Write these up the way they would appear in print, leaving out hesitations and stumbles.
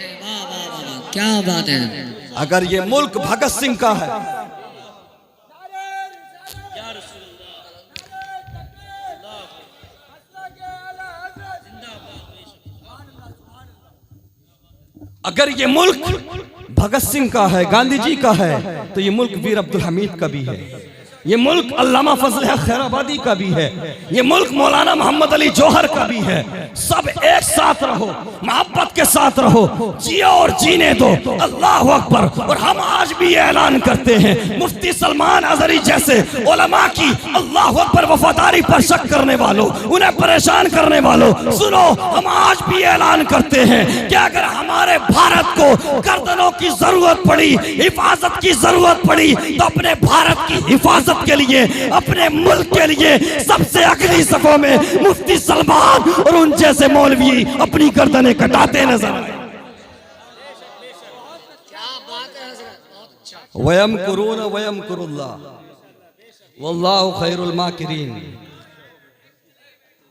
वाह वाह वाह, क्या बात है। अगर ये मुल्क भगत सिंह का है, अगर ये मुल्क भगत सिंह का है, गांधी जी का है, तो ये मुल्क वीर अब्दुल हमीद का भी है, ये मुल्क अल्लामा फजल हक खैराबादी का भी है, ये मुल्क मौलाना मोहम्मद अली जौहर का भी है। सब एक साथ रहो, मोहब्बत के साथ रहो, जियो और जीने दो। अल्लाह अकबर। और हम आज भी ये ऐलान करते हैं, मुफ्ती सलमान अजहरी जैसे उलमा की अल्लाह अकबर वफादारी पर शक करने वालों, उन्हें परेशान करने वालों, सुनो, हम आज भी ऐलान करते हैं कि अगर हमारे भारत को गर्दनों की जरूरत पड़ी, हिफाजत की जरूरत पड़ी, तो अपने भारत की हिफाजत के लिए, अपने मुल्क के लिए सबसे अगली सफों में मुफ्ती सलमान और उन जैसे मौलवी अपनी गर्दनें कटाते नजर आए। वयम कुरून वयम कुरुल्लाह वल्लाहु खैरुल माकिरीन।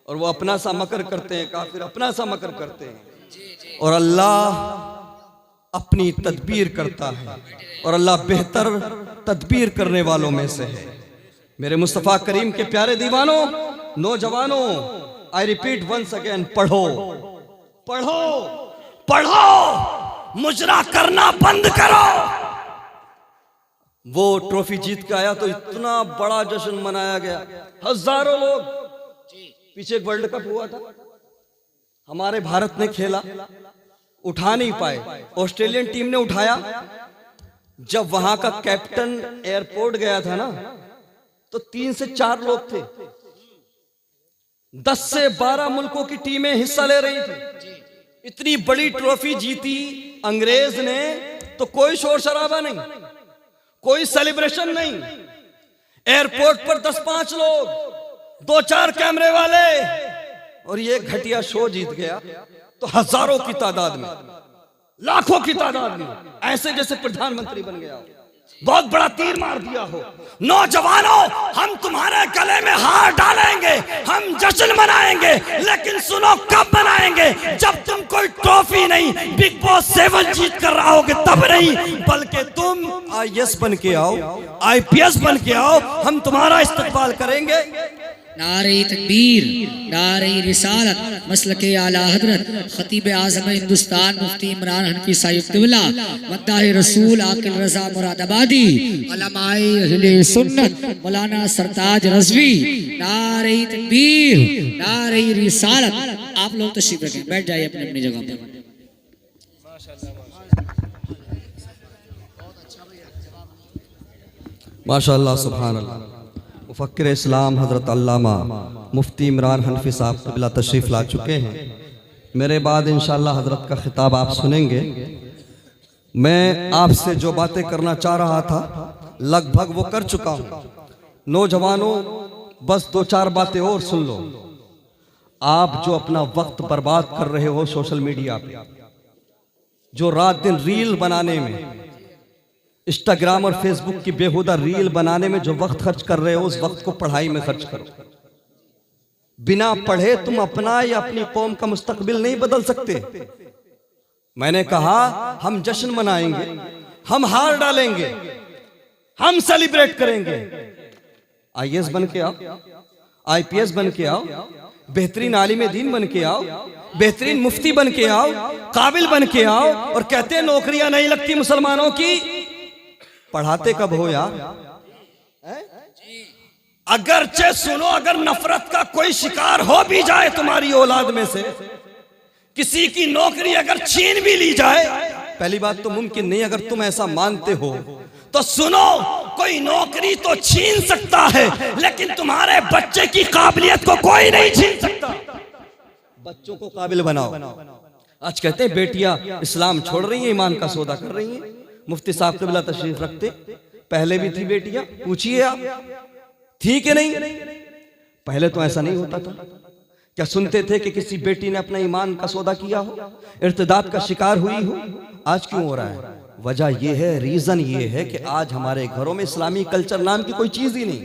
और वो अपना सा मकर करते हैं, काफिर अपना सा मकर करते हैं, और अल्लाह अपनी तदबीर करता है, और अल्लाह बेहतर तदबीर करने वालों में से है। मेरे मुस्तफ़ा करीम के प्यारे दीवानों, नौजवानों, आई रिपीट वंस अगेन, पढ़ो पढ़ो पढ़ो, मुजरा करना बंद करो। वो ट्रॉफी जीत के आया तो इतना बड़ा जश्न मनाया गया, हजारों लोग। पीछे एक वर्ल्ड कप हुआ था, हमारे भारत ने खेला, उठा नहीं पाए, ऑस्ट्रेलियन टीम ने उठाया। जब वहां का कैप्टन एयरपोर्ट गया था ना, तो 3 से 4 लोग थे, 10 से 12 मुल्कों की टीमें हिस्सा ले रही थी। इतनी बड़ी ट्रॉफी जीती अंग्रेज ने, तो कोई शोर शराबा नहीं, कोई सेलिब्रेशन नहीं। एयरपोर्ट पर 10-5 लोग, 2-4 कैमरे वाले, और ये घटिया शो जीत गया। तो हजारों की तादाद में, लाखों की तादाद में, ऐसे जैसे प्रधानमंत्री बन गया, बहुत बड़ा तीर मार दिया हो। नौजवानों, हम तुम्हारे गले में हार डालेंगे, हम जश्न मनाएंगे, लेकिन सुनो, कब मनाएंगे? जब तुम कोई ट्रॉफी नहीं, बिग बॉस 7 जीत कर रहोगे, तब नहीं, बल्कि तुम IAS बन के आओ, IPS बन के आओ, हम तुम्हारा इस्तकबाल करेंगे। नारे तकबीर, नारे रिसालत, मसलके आला हजरत खतीब आज़म हिंदुस्तान मुफ्ती इमरान हनफी साहिब क़िबला मद्दाह रसूल आकिल रज़ा मुरादाबादी उलमाए अहले सुन्नत मौलाना सरताज रज़वी। नारे तकबीर, नारे रिसालत। आप लोग तशरीफ रखें, बैठ जाइए अपनी अपनी जगह पर। माशाअल्लाह, सुभान अल्लाह। मुफक्किर इस्लाम हज़रत अल्लामा मुफ्ती इमरान हनफी साहब क़िबला तशरीफ़ ला चुके हैं। मेरे बाद इंशाअल्लाह हज़रत का खिताब आप सुनेंगे। मैं आपसे जो बातें करना चाह रहा था लगभग वो कर चुका हूँ। नौजवानों, बस 2-4 बातें और सुन लो। आप जो अपना वक्त बर्बाद कर रहे हो सोशल मीडिया पे, जो रात दिन रील बनाने में, इंस्टाग्राम और फेसबुक की बेहुदा रील बनाने में जो वक्त खर्च कर रहे हो, उस वक्त को पढ़ाई में खर्च करो। बिना पढ़े तुम अपना या अपनी कौम का मुस्तकबिल नहीं बदल सकते। मैंने कहा, हम जश्न मनाएंगे, हम हार डालेंगे, हम सेलिब्रेट करेंगे। IAS बन के आओ, IPS बन के आओ, बेहतरीन आलिम दीन बन के आओ, बेहतरीन मुफ्ती बन के आओ, काबिल बन के आओ, और कहते हैं नौकरियां नहीं लगती मुसलमानों की। पढ़ाते कब हो यार? अगरचे सुनो, अगर नफरत का कोई शिकार हो भी जाए तुम्हारी औलाद में से, किसी की नौकरी अगर छीन भी ली जाए, पहली बात तो मुमकिन नहीं, अगर तुम ऐसा मानते हो तो सुनो, कोई नौकरी तो छीन सकता है, लेकिन तुम्हारे बच्चे की काबिलियत को कोई नहीं छीन सकता। बच्चों को काबिल बनाओ। आज कहते हैं बेटियां इस्लाम छोड़ रही हैं, ईमान का सौदा कर रही हैं। मुफ्ती साहब क़िबला तशरीफ रखते, पहले भी थी बेटियां, पूछिए आप, थी कि नहीं? पहले तो ऐसा नहीं होता था। क्या सुनते थे कि किसी बेटी ने अपना ईमान का सौदा किया हो, इर्तिदाद का शिकार हुई हो? आज क्यों हो रहा है? वजह यह है, रीजन ये है कि आज हमारे घरों में इस्लामी कल्चर नाम की कोई चीज ही नहीं।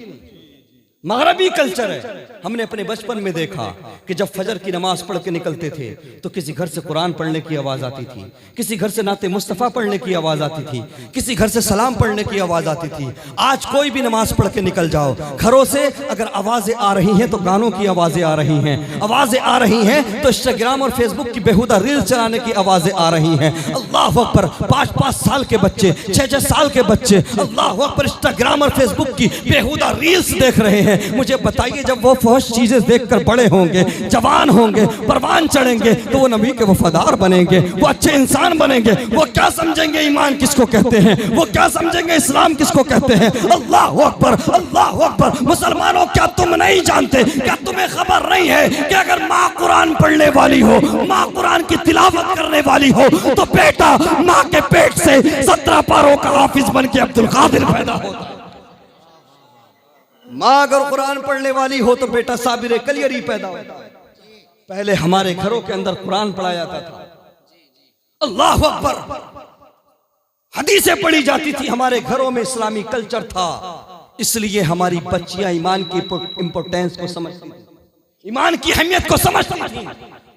मगरबी कल्चर है। हमने अपने बचपन में देखा कि जब फजर की नमाज पढ़ के निकलते थे तो किसी घर से कुरान पढ़ने की आवाज आती थी, किसी घर से नाते मुस्तफ़ा पढ़ने की आवाज आती थी, किसी घर से सलाम पढ़ने की आवाज आती थी। आज कोई भी नमाज पढ़ के निकल जाओ, घरों से अगर आवाजें आ रही हैं तो गानों की आवाजें आ रही हैं, आवाजें आ रही हैं तो इंस्टाग्राम और फेसबुक की बेहुदा रील चलाने की आवाजें आ रही हैं। अल्लाह अकबर, 5-5 साल के बच्चे, 6-6 साल के बच्चे अल्लाह अकबर इंस्टाग्राम और फेसबुक की बेहुदा रील्स देख रहे हैं। मुझे बताइए, जब वो फौज चीजें देखकर बड़े होंगे, जवान होंगे, परवान चढ़ेंगे तो वो नबी के वफादार बनेंगे, वो अच्छे इंसान बनेंगे। वो क्या समझेंगे ईमान किसको कहते हैं, वो क्या समझेंगे इस्लाम किसको कहते हैं। अल्लाह अकबर, अल्लाह अकबर। मुसलमानों, क्या तुम नहीं जानते, क्या तुम्हें खबर नहीं है कि अगर माँ कुरान पढ़ने वाली हो, माँ कुरान की तिलावत करने वाली हो तो बेटा माँ के पेट से 17 पारों का हाफिज बन के अब्दुल कादिर पैदा होता है। माँ अगर कुरान पढ़ने वाली हो तो बेटा साबिर कलियरी पैदा होता है। पहले हमारे घरों के अंदर कुरान पढ़ाया जाता था। अल्लाह अकबर, हदीसें पढ़ी जाती थी, हमारे घरों में इस्लामी कल्चर था। इसलिए हमारी बच्चियां ईमान की इंपोर्टेंस को समझती, ईमान की अहमियत को समझती थी।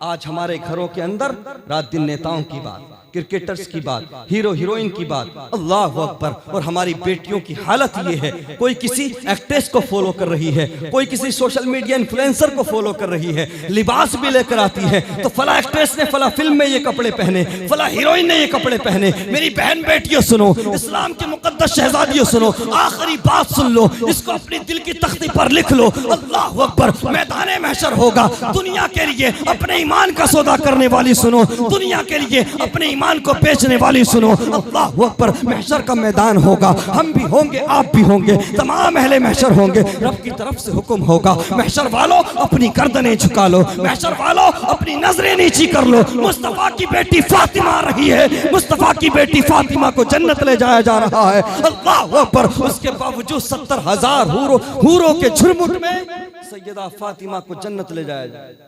आज हमारे घरों के अंदर रात दिन नेताओं की बात, क्रिकेटर्स की बात, हीरो हीरोइन की बात, अल्लाह अकबर। और हमारी बेटियों की हालत ये है, कोई किसी एक्ट्रेस को फॉलो कर रही है, कोई किसी सोशल मीडिया इन्फ्लुएंसर को फॉलो कर रही है, लिबास भी लेकर आती है तो फला एक्ट्रेस ने फला फिल्म में ये कपड़े पहने, फला हीरोइन ने ये कपड़े पहने। मेरी बहन बेटियों सुनो, इस्लाम की मुकद्दस शहजादियों सुनो, आखिरी बात सुन लो, इसको अपनी दिल की तख्ती पर लिख लो। अल्लाह अकबर, मैदान महशर होगा, दुनिया के लिए अपने ईमान का सौदा करने वाली सुनो, दुनिया के लिए अपने ईमान को बेचने वाली सुनो। अल्लाह अकबर, महशर का मैदान होगा, हम भी होंगे, आप भी होंगे, तमाम अहले महशर होंगे। रब की तरफ से हुक्म होगा, महशर वालों अपनी गर्दनें झुका लो, महशर वालों अपनी नजरें नीची कर लो। मुस्तफा की बेटी फातिमा आ रही है, मुस्तफा की बेटी फातिमा को जन्नत ले जाया जा रहा है। अल्लाह अकबर, उसके बावजूद 70,000 हूरों के झुरमुट में सैयदा फातिमा को जन्नत ले जाया जाएगा।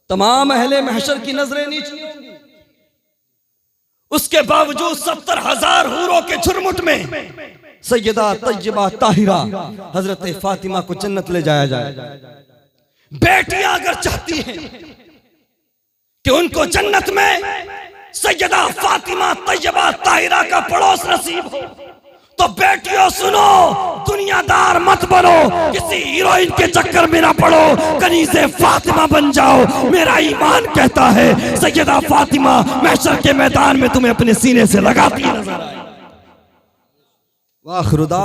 तमाम अहले महशर की नजरें नीची होंगी, उसके बावजूद 70,000 हूरों के झुरमुट में सैयदा तय्यबा ताहिरा हजरत फातिमा को जन्नत ले जाया जाए। बेटियां अगर चाहती हैं कि उनको जन्नत में सैयदा फातिमा तय्यबा ताहिरा का पड़ोस नसीब हो तो बेटियों सुनो, दुनियादार मत बनो, किसी हीरोइन के चक्कर में ना पड़ो, कनीज़े फातिमा बन जाओ। मेरा ईमान कहता है सैयदा फातिमा महशर के मैदान में तुम्हें अपने सीने से लगाती नजर आए। वाह खुदा।